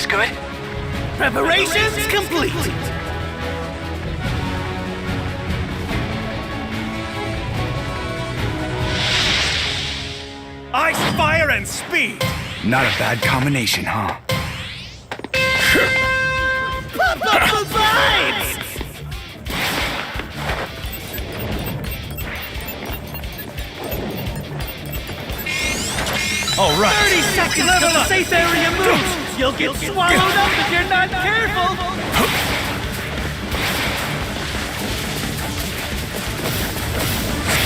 looks good. Preparations complete. Ice, fire, and speed! Not a bad combination, huh? Pump up the vibes! All right. 30 seconds till the safe area moves! You'll get swallowed up if you're not careful!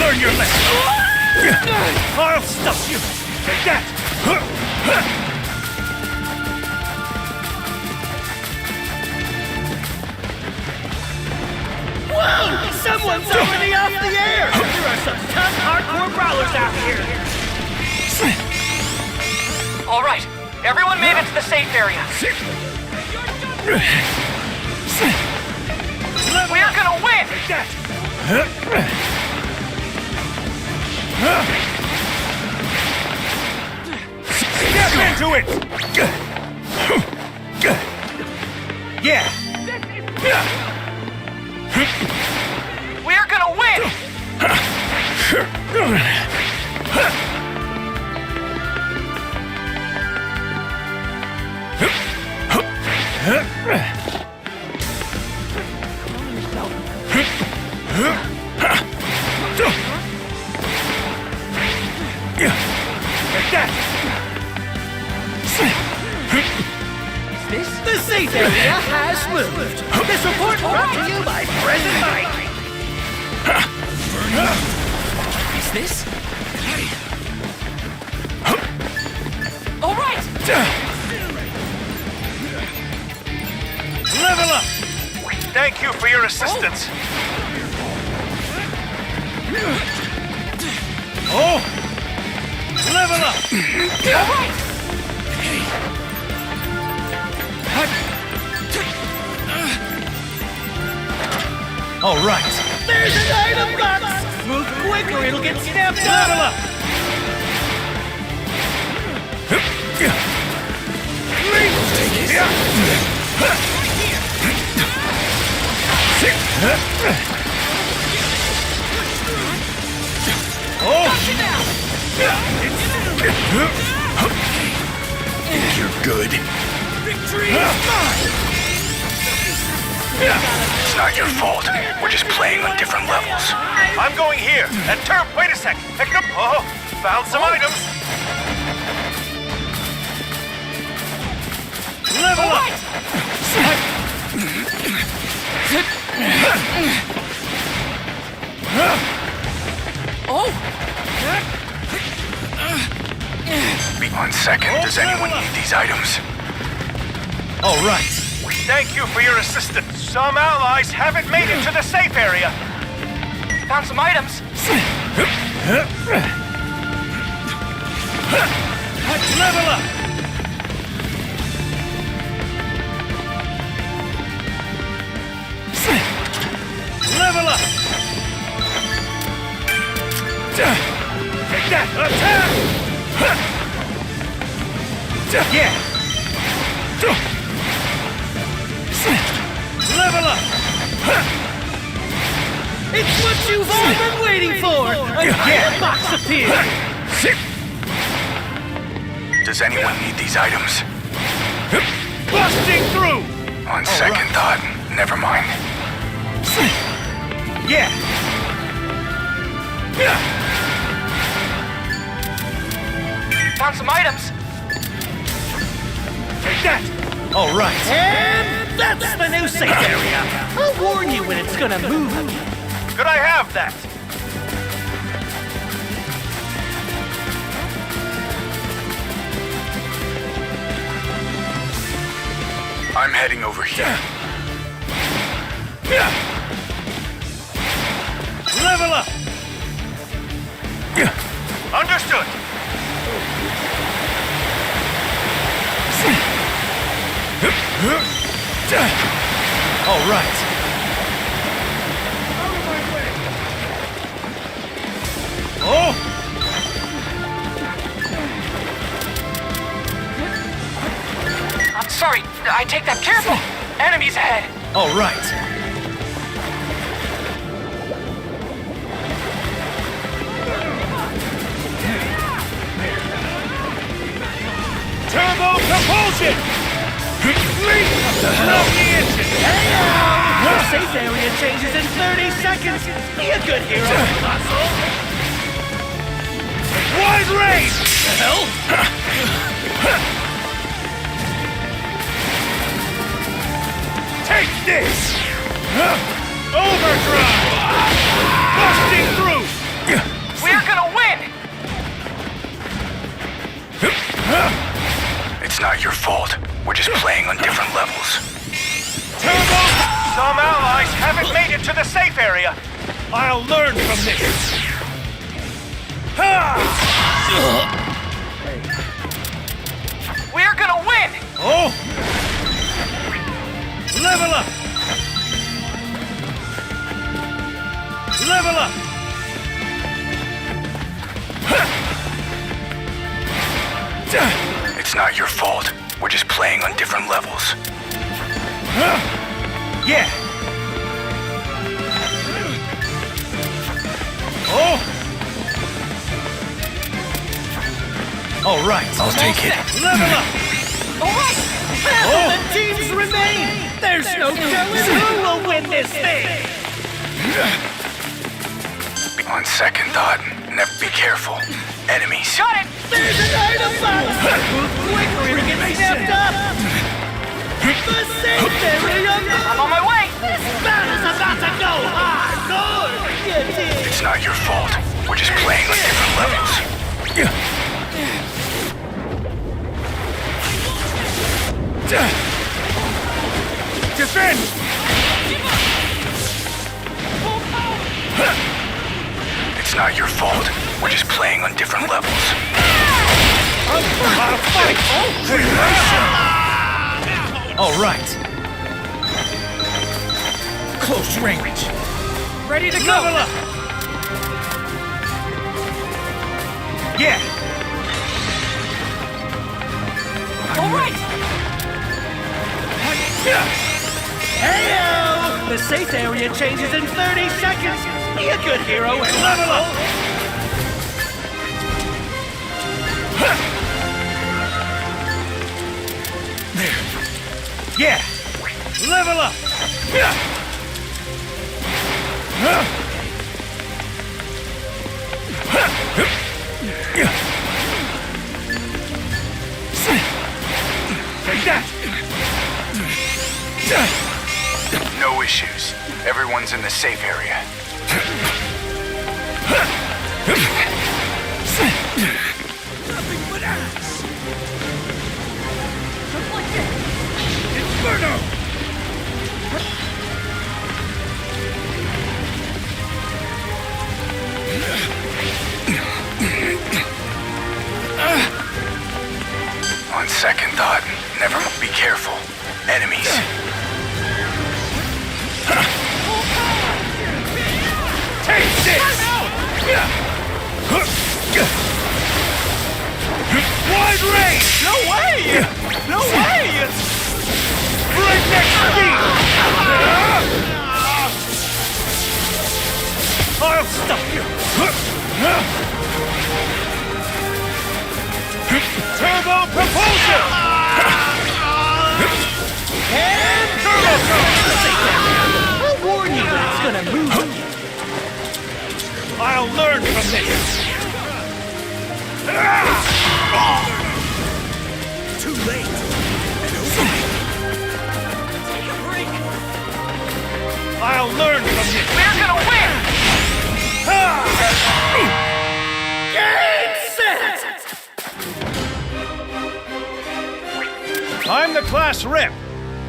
Learn your lesson! I'll stop you! Take that! Whoa! Someone's already off the air! There are some tough, hardcore brawlers out here! All right, everyone made it to the safe area. We're gonna win! Step into it! Yeah! We're gonna win! Like that! The safe area has moved! This report brought to you by Present Mike! Is this? All right! Level up! Thank you for your assistance. Oh! Level up! All right! All right. There's an item box! Move quick or it'll get snapped Level up! up! You're good. Victory is mine! It's not your fault. We're just playing on different levels. I'm going here. And turn. Wait a sec. Pick up. Oh, found some items. Level up. On second, does anyone need these items? All right. Thank you for your assistance. Some allies haven't made it to the safe area. Found some items. Level up. Level up. Take that. Attack. Yeah. Level up. It's what you've all been waiting for! An item box appeared! Does anyone need these items? Busting through. On second thought, never mind. Yeah. Found some items. Take that. All right. And that's the new safe area! I'll warn you when it's gonna move. Could I have that? I'm heading over here. Level up. Understood. All right. Oh! Sorry, I take that. Careful! Enemies ahead! All right. Turbo propulsion! Love the engine! Your safe area changes in 30 seconds. Be a good hero, Muscle. Wide range! The hell? Take this! Overdrive! Busting through! We're gonna win! It's not your fault. We're just playing on different levels. Turbo! Some allies haven't made it to the safe area. I'll learn from this. We're gonna win! Oh! Level up! Level up! It's not your fault. We're just playing on different levels. Yeah! Oh! All right. I'll take it. Level up! Alright! The teams remain. There's no telling who will win this thing. On second thought, never be careful. Enemies. Got it! There's an item box. Move quick or you'll get snapped up. The safe area. I'm on my way! This battle's about to go hardcore. You did. It's not your fault. We're just playing on different levels. Defend! It's not your fault. We're just playing on different levels. How to fight! All right. Close range. Ready to Level go! up! Yeah! Alright! Heyo! The safe area changes in 30 seconds. Be a good hero and level up. Yeah! Level up! Take that! No issues. Everyone's in the safe area. Inferno! On second thought, never be careful. Enemies. Take this! Wide range! No way! No way! Breakneck speed! I'll stop you! Turbo propulsion! And Turbo charge! I'll warn you that it's gonna move. I'll learn from this! Too late! Take a break! I'll learn from this! We're gonna win! Game set! I'm the class rep!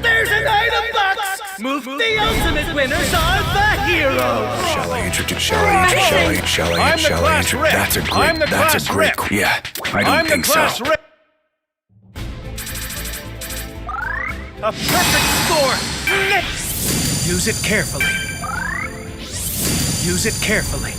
There's an item box! Move the ultimate winners are the heroes! Shall I introduce? I'm the class rep. I'm the class rep. Yeah, I I'm don't the think class so. rep! A perfect score! Use it carefully. Use it carefully.